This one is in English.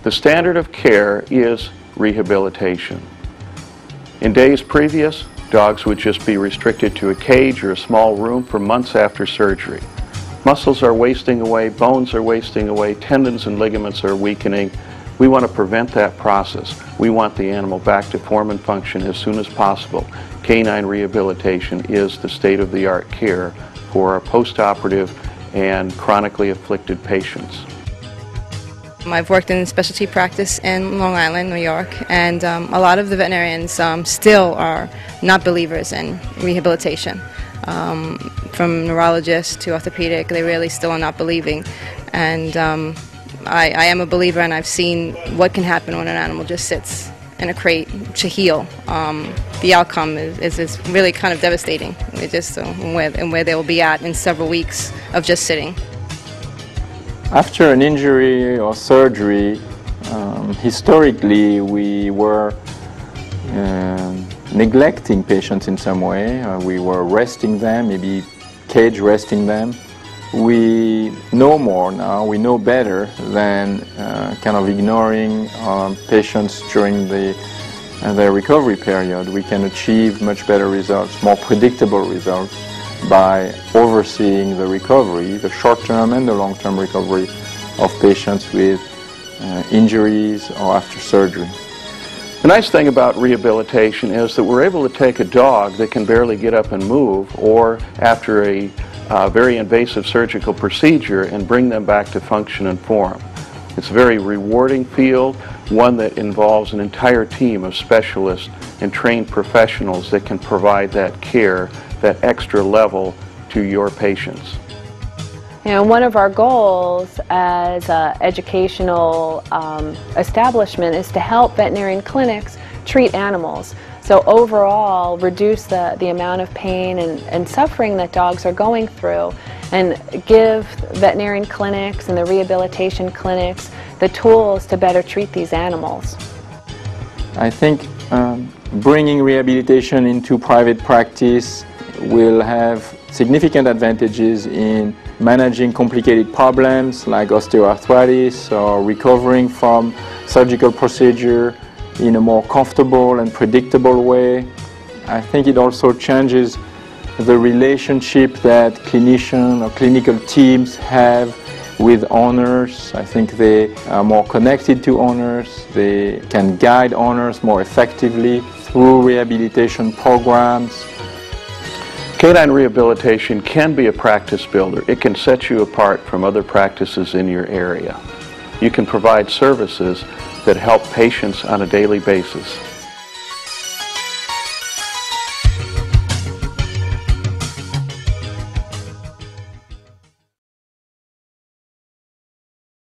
The standard of care is rehabilitation. In days previous, dogs would just be restricted to a cage or a small room for months after surgery. Muscles are wasting away, bones are wasting away, tendons and ligaments are weakening. We want to prevent that process. We want the animal back to form and function as soon as possible. Canine rehabilitation is the state-of-the-art care for our post-operative and chronically afflicted patients. I've worked in specialty practice in Long Island, New York, and a lot of the veterinarians still are not believers in rehabilitation. From neurologists to orthopedic, they really still are not believing. And I am a believer, and I've seen what can happen when an animal just sits in a crate to heal. The outcome is really kind of devastating. It just where they will be at in several weeks of just sitting. After an injury or surgery, historically we were neglecting patients in some way. We were resting them, maybe cage resting them. We know more now, we know better than kind of ignoring patients during their recovery period. We can achieve much better results, more predictable results, by overseeing the recovery, the short-term and the long-term recovery of patients with injuries or after surgery. The nice thing about rehabilitation is that we're able to take a dog that can barely get up and move, or after a very invasive surgical procedure, and bring them back to function and form. It's a very rewarding field, one that involves an entire team of specialists and trained professionals that can provide that care, that extra level to your patients. And one of our goals as an educational establishment is to help veterinarian clinics treat animals. So overall, reduce the amount of pain and suffering that dogs are going through, and give veterinarian clinics and the rehabilitation clinics the tools to better treat these animals. I think bringing rehabilitation into private practice will have significant advantages in managing complicated problems like osteoarthritis, or recovering from surgical procedure in a more comfortable and predictable way. I think it also changes the relationship that clinician or clinical teams have with owners. I think they are more connected to owners. They can guide owners more effectively through rehabilitation programs. Canine rehabilitation can be a practice builder. It can set you apart from other practices in your area. You can provide services that help patients on a daily basis.